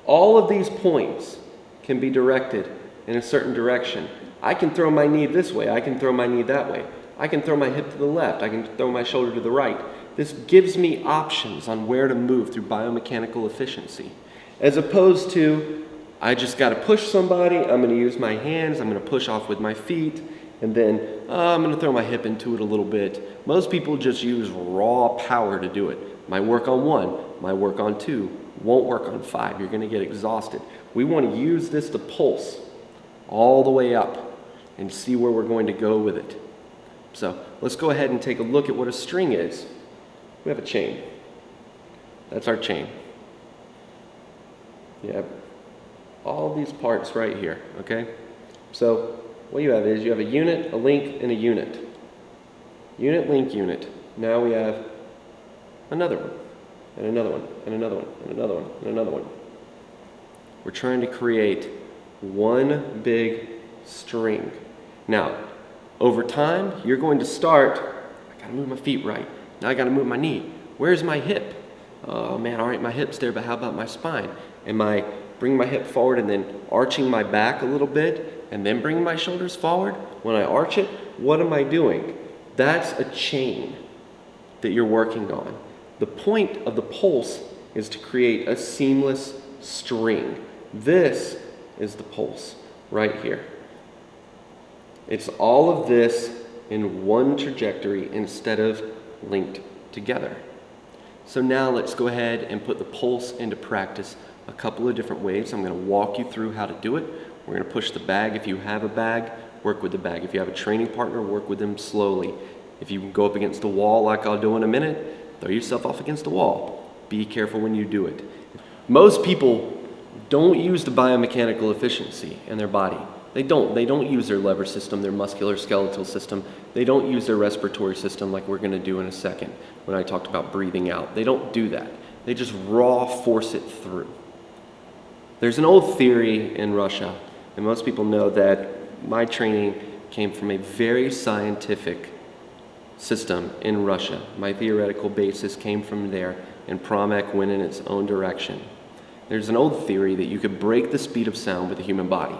All of these points can be directed in a certain direction. I can throw my knee this way, I can throw my knee that way. I can throw my hip to the left, I can throw my shoulder to the right. This gives me options on where to move through biomechanical efficiency. As opposed to, I just got to push somebody, I'm going to use my hands, I'm going to push off with my feet, and then I'm going to throw my hip into it a little bit. Most people just use raw power to do it. Might work on 1, might work on 2, won't work on 5. You're going to get exhausted. We want to use this to pulse all the way up and see where we're going to go with it. So let's go ahead and take a look at what a string is. We have a chain. That's our chain. You have all these parts right here, okay? So what you have is you have a unit, a link, and a unit. Unit, link, unit. Now we have another one, and another one, and another one, and another one, and another one. We're trying to create one big string. Now, over time, you're going to start, I gotta move my feet right. Now I gotta move my knee. Where's my hip? Oh man, all right, my hip's there, but how about my spine? Am I bringing my hip forward and then arching my back a little bit and then bringing my shoulders forward? When I arch it, what am I doing? That's a chain that you're working on. The point of the pulse is to create a seamless string. This is the pulse right here. It's all of this in one trajectory instead of linked together. So now let's go ahead and put the pulse into practice a couple of different ways. I'm going to walk you through how to do it. We're going to push the bag. If you have a bag, work with the bag. If you have a training partner, work with them slowly. If you can go up against the wall like I'll do in a minute, throw yourself off against the wall. Be careful when you do it. Most people don't use the biomechanical efficiency in their body. They don't use their lever system, their muscular skeletal system. They don't use their respiratory system like we're going to do in a second when I talked about breathing out. They don't do that. They just raw force it through. There's an old theory in Russia, and most people know that my training came from a very scientific system in Russia. My theoretical basis came from there, and ProMX went in its own direction. There's an old theory that you could break the speed of sound with the human body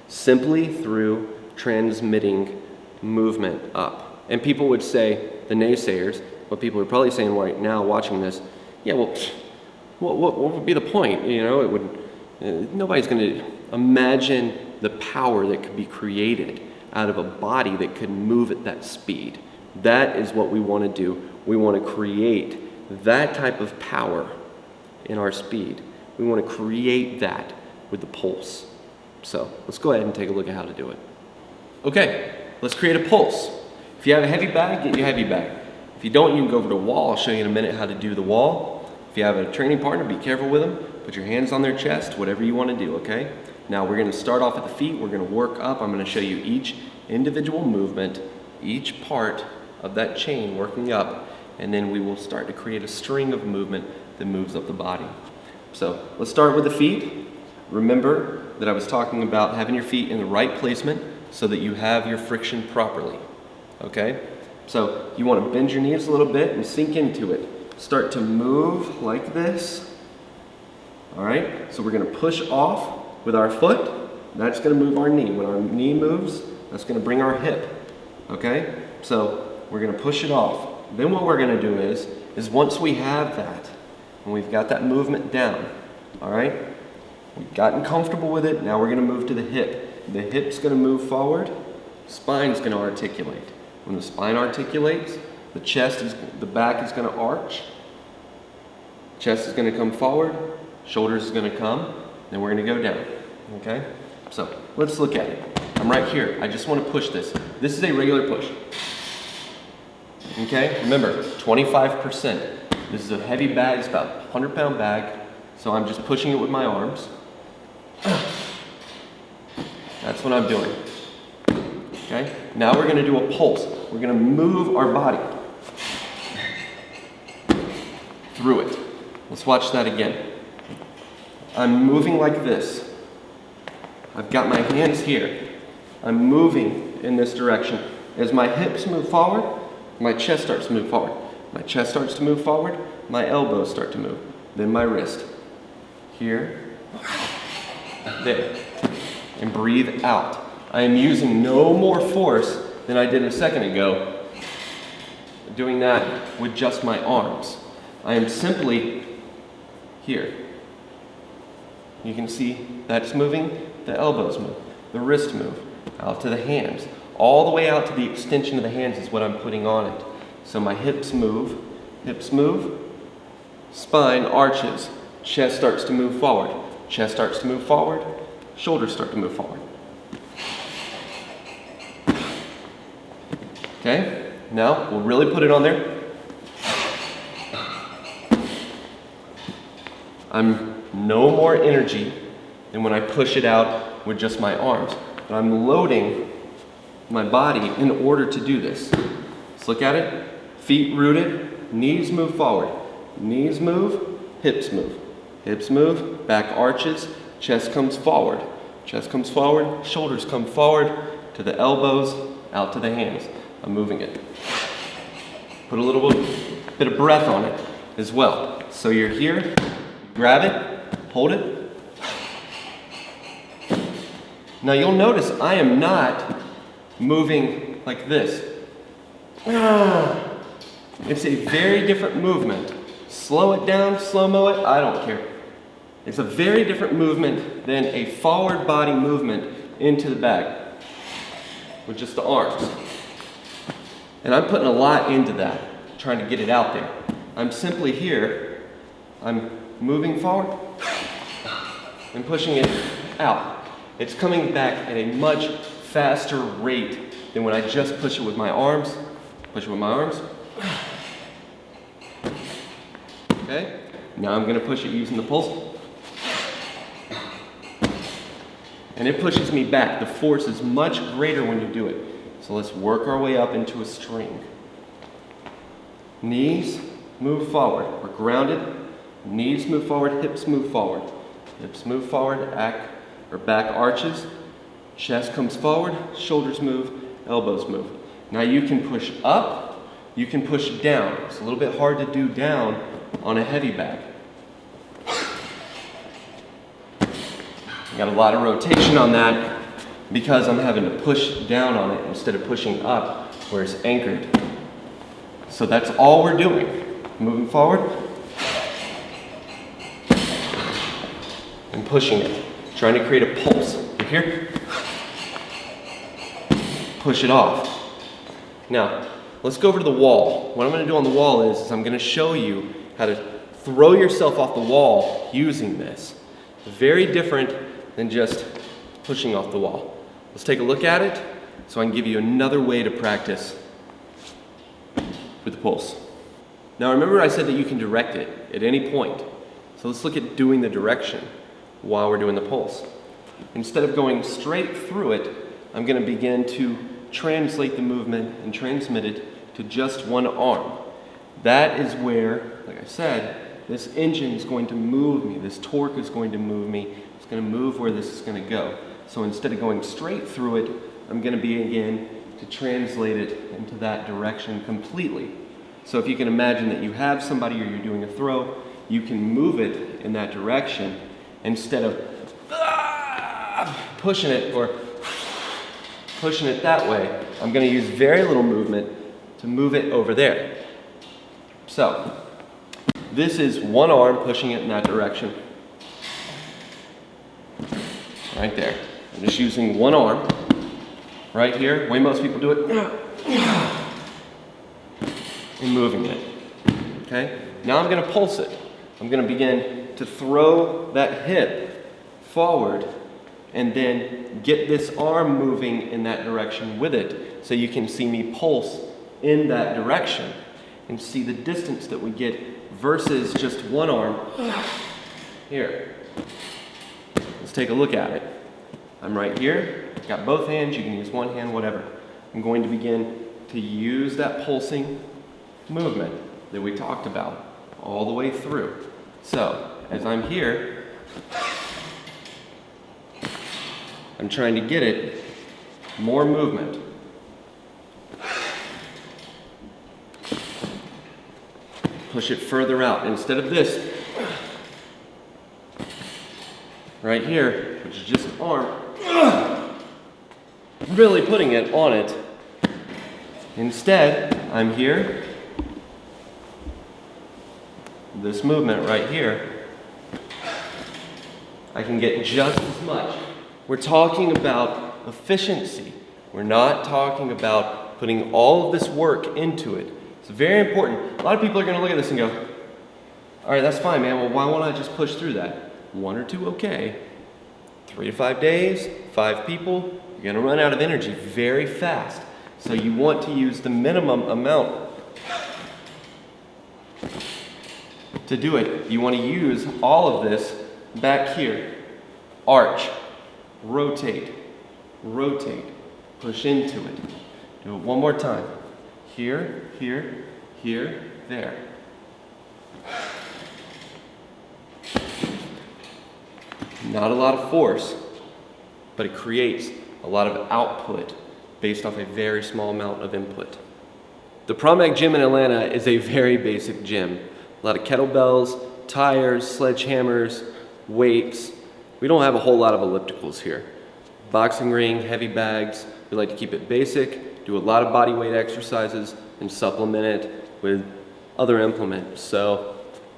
simply through transmitting movement up. And people would say, the naysayers, what people are probably saying right now watching this, yeah, well, what would be the point? You know, it would, nobody's going to imagine the power that could be created out of a body that could move at that speed. That is what we want to do. We want to create that type of power in our speed. We want to create that with the pulse. So let's go ahead and take a look at how to do it. Okay, let's create a pulse. If you have a heavy bag, get your heavy bag. If you don't, you can go over to the wall. I'll show you in a minute how to do the wall. If you have a training partner, be careful with them. Put your hands on their chest, whatever you want to do, okay? Now we're going to start off at the feet. We're going to work up. I'm going to show you each individual movement, each part of that chain working up, and then we will start to create a string of movement that moves up the body. So let's start with the feet. Remember that I was talking about having your feet in the right placement so that you have your friction properly, okay? So you want to bend your knees a little bit and sink into it. Start to move like this. All right, so we're going to push off with our foot. That's going to move our knee. When our knee moves, that's going to bring our hip. Okay, so we're going to push it off. Then what we're going to do is once we have that, and we've got that movement down, all right, we've gotten comfortable with it, now we're going to move to the hip. The hip's going to move forward, spine's going to articulate. When the spine articulates, the back is going to arch, chest is going to come forward, shoulders is going to come, then we're going to go down, okay? So let's look at it. I'm right here. I just want to push this. This is a regular push. Okay, remember, 25%. This is a heavy bag, it's about a 100-pound bag, so I'm just pushing it with my arms. That's what I'm doing. Okay, now we're going to do a pulse. We're going to move our body through it. Let's watch that again. I'm moving like this. I've got my hands here. I'm moving in this direction. As my hips move forward, my chest starts to move forward. My chest starts to move forward, my elbows start to move. Then my wrist. Here, there. And breathe out. I am using no more force than I did a second ago, doing that with just my arms. I am simply here. You can see that's moving, the elbows move, the wrist move, out to the hands. All the way out to the extension of the hands is what I'm putting on it. So my hips move, spine arches, chest starts to move forward, chest starts to move forward, shoulders start to move forward. Okay, now we'll really put it on there. I'm no more energy than when I push it out with just my arms. But I'm loading my body in order to do this. Let's look at it. Feet rooted, knees move forward. Knees move, hips move. Hips move, back arches, chest comes forward. Chest comes forward, shoulders come forward to the elbows, out to the hands. I'm moving it. Put a little bit of breath on it as well. So you're here, grab it, hold it. Now you'll notice I am not moving like this. It's a very different movement. Slow it down, slow-mo it, I don't care. It's a very different movement than a forward body movement into the bag with just the arms. And I'm putting a lot into that, trying to get it out there. I'm simply here, I'm moving forward and pushing it out. It's coming back at a much faster rate than when I just push it with my arms. Push it with my arms. Okay, now I'm going to push it using the pulse. And it pushes me back. The force is much greater when you do it. So let's work our way up into a string. Knees move forward. We're grounded. Knees move forward, hips move forward. Hips move forward, back arches. Chest comes forward, shoulders move, elbows move. Now you can push up, you can push down. It's a little bit hard to do down on a heavy bag. Got a lot of rotation on that because I'm having to push down on it instead of pushing up where it's anchored. So that's all we're doing. Moving forward and pushing it. Trying to create a pulse. You're here. Push it off. Now, let's go over to the wall. What I'm gonna do on the wall is I'm gonna show you how to throw yourself off the wall using this. Very different than just pushing off the wall. Let's take a look at it so I can give you another way to practice with the pulse. Now remember I said that you can direct it at any point. So let's look at doing the direction while we're doing the pulse. Instead of going straight through it, I'm going to begin to translate the movement and transmit it to just one arm. That is where, like I said, this engine is going to move me. This torque is going to move me. It's going to move where this is going to go. So instead of going straight through it, I'm going to begin to translate it into that direction completely. So if you can imagine that you have somebody or you're doing a throw, you can move it in that direction instead of pushing it or pushing it that way. I'm going to use very little movement to move it over there. So this is one arm pushing it in that direction. Right there. I'm just using one arm. Right here, the way most people do it. And moving it. Okay? Now I'm going to pulse it. I'm going to begin to throw that hip forward and then get this arm moving in that direction with it so you can see me pulse in that direction and see the distance that we get versus just one arm. Here. Let's take a look at it. I'm right here. Got both hands. You can use one hand, whatever. I'm going to begin to use that pulsing movement that we talked about all the way through. So, as I'm here, I'm trying to get it more movement. Push it further out. Instead of this, right here, which is just an arm, really putting it on it. Instead, I'm here. This movement right here, I can get just as much. We're talking about efficiency. We're not talking about putting all of this work into it. It's very important. A lot of people are going to look at this and go, all right, that's fine, man. Well, why won't I just push through that? 1 or 2, okay. 3 to 5 days, 5 people, you're going to run out of energy very fast. So you want to use the minimum amount to do it. You want to use all of this back here. Arch, rotate, rotate, push into it. Do it one more time. Here, here, here, there. Not a lot of force, but it creates a lot of output based off a very small amount of input. The ProMX gym in Atlanta is a very basic gym. A lot of kettlebells, tires, sledgehammers, weights. We don't have a whole lot of ellipticals here. Boxing ring, heavy bags. We like to keep it basic, do a lot of body weight exercises, and supplement it with other implements. So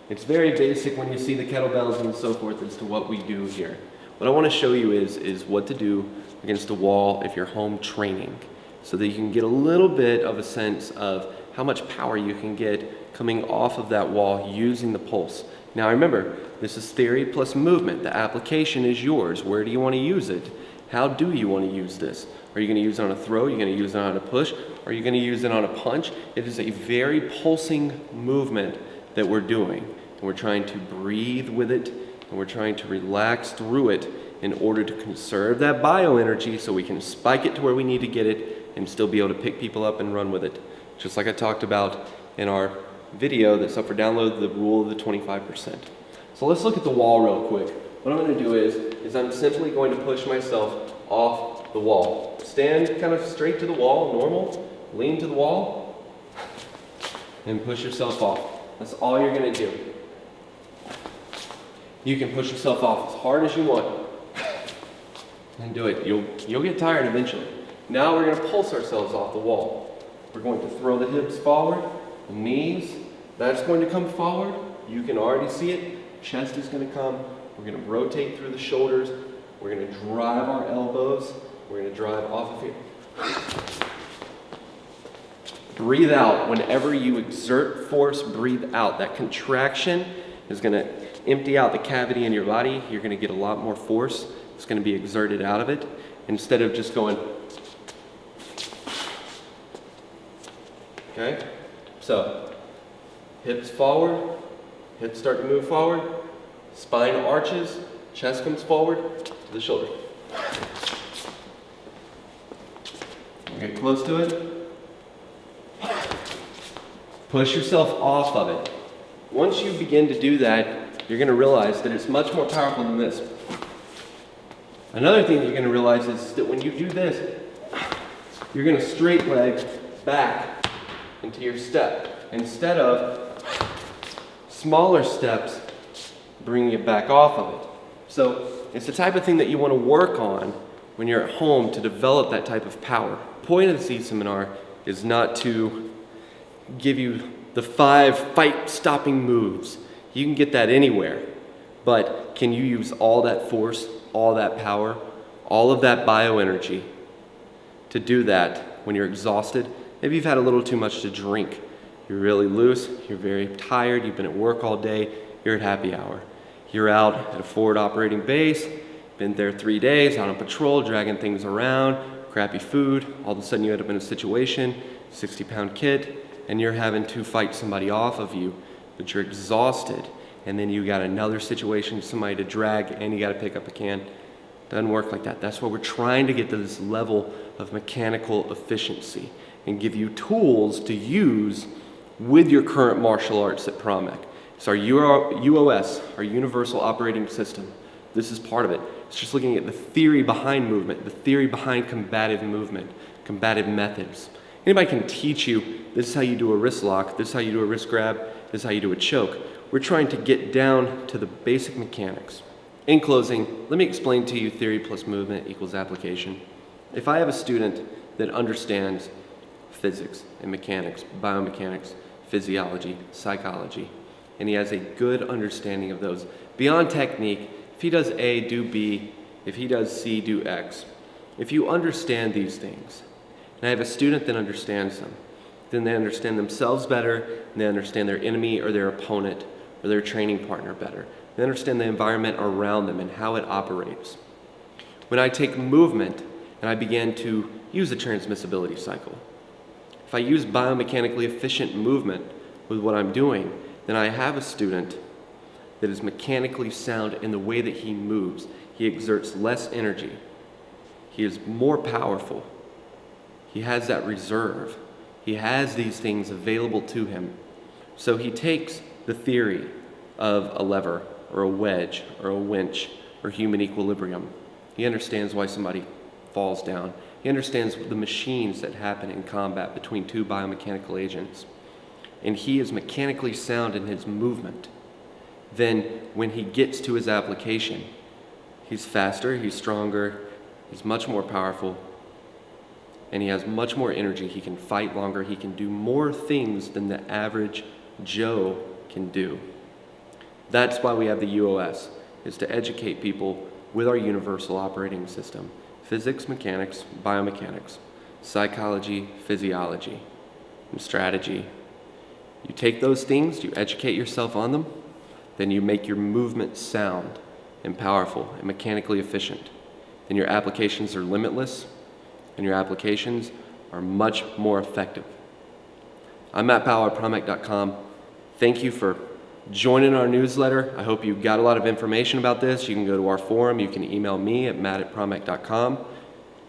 it's very basic when you see the kettlebells and so forth as to what we do here. What I want to show you is what to do against a wall if you're home training, so that you can get a little bit of a sense of how much power you can get coming off of that wall using the pulse. Now remember, this is theory plus movement. The application is yours. Where do you want to use it? How do you want to use this? Are you going to use it on a throw? Are you going to use it on a push? Are you going to use it on a punch? It is a very pulsing movement that we're doing. And we're trying to breathe with it, and we're trying to relax through it in order to conserve that bioenergy so we can spike it to where we need to get it and still be able to pick people up and run with it. Just like I talked about in our video that's up for download, the rule of the 25%. So let's look at the wall real quick. What I'm going to do is I'm simply going to push myself off the wall. Stand kind of straight to the wall, normal, lean to the wall, and push yourself off. That's all you're going to do. You can push yourself off as hard as you want and do it. You'll get tired eventually. Now we're going to pulse ourselves off the wall. We're going to throw the hips forward, the knees, that's going to come forward. You can already see it. Chest is going to come. We're going to rotate through the shoulders. We're going to drive our elbows. We're going to drive off of here. Breathe out. Whenever you exert force, breathe out. That contraction is going to empty out the cavity in your body. You're going to get a lot more force. It's going to be exerted out of it instead of just going. Okay? So, hips forward, hips start to move forward, spine arches, chest comes forward to the shoulder. Get close to it. Push yourself off of it. Once you begin to do that, you're going to realize that it's much more powerful than this. Another thing you're going to realize is that when you do this, you're going to straight leg back into your step instead of smaller steps bringing it back off of it. So it's the type of thing that you want to work on when you're at home to develop that type of power. The point of this e-seminar is not to give you the 5 fight-stopping moves. You can get that anywhere, but can you use all that force, all that power, all of that bioenergy to do that when you're exhausted? Maybe you've had a little too much to drink. You're really loose, you're very tired, you've been at work all day, you're at happy hour. You're out at a forward operating base, been there 3 days, out on patrol, dragging things around, crappy food, all of a sudden you end up in a situation, 60-pound kid, and you're having to fight somebody off of you, but you're exhausted, and then you got another situation, somebody to drag, and you got to pick up a can. Doesn't work like that. That's why we're trying to get to this level of mechanical efficiency and give you tools to use with your current martial arts at ProMX. It's our UOS, our Universal Operating System. This is part of it. It's just looking at the theory behind movement, the theory behind combative movement, combative methods. Anybody can teach you, this is how you do a wrist lock, this is how you do a wrist grab, this is how you do a choke. We're trying to get down to the basic mechanics. In closing, let me explain to you theory plus movement equals application. If I have a student that understands physics and mechanics, biomechanics, physiology, psychology, and he has a good understanding of those, beyond technique, if he does A, do B, if he does C, do X. If you understand these things, and I have a student that understands them, then they understand themselves better, and they understand their enemy or their opponent or their training partner better. They understand the environment around them and how it operates. When I take movement and I begin to use the transmissibility cycle, if I use biomechanically efficient movement with what I'm doing, then I have a student that is mechanically sound in the way that he moves. He exerts less energy. He is more powerful. He has that reserve. He has these things available to him. So he takes the theory of a lever or a wedge or a winch or human equilibrium. He understands why somebody falls down. He understands the machines that happen in combat between 2 biomechanical agents. And he is mechanically sound in his movement. Then when he gets to his application, he's faster, he's stronger, he's much more powerful, and he has much more energy. He can fight longer. He can do more things than the average Joe can do. That's why we have the UOS, is to educate people with our universal operating system. Physics, mechanics, biomechanics, psychology, physiology, and strategy. You take those things, you educate yourself on them, then you make your movement sound and powerful and mechanically efficient. Then your applications are limitless, and your applications are much more effective. I'm Matt Powell at ProMX.com. Thank you for joining our newsletter. I hope you got a lot of information about this. You can go to our forum. You can email me at matt@promx.com.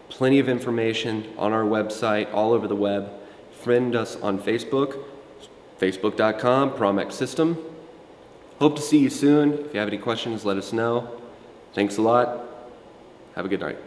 Plenty of information on our website, all over the web. Friend us on Facebook, facebook.com, ProMX System. Hope to see you soon. If you have any questions, let us know. Thanks a lot. Have a good night.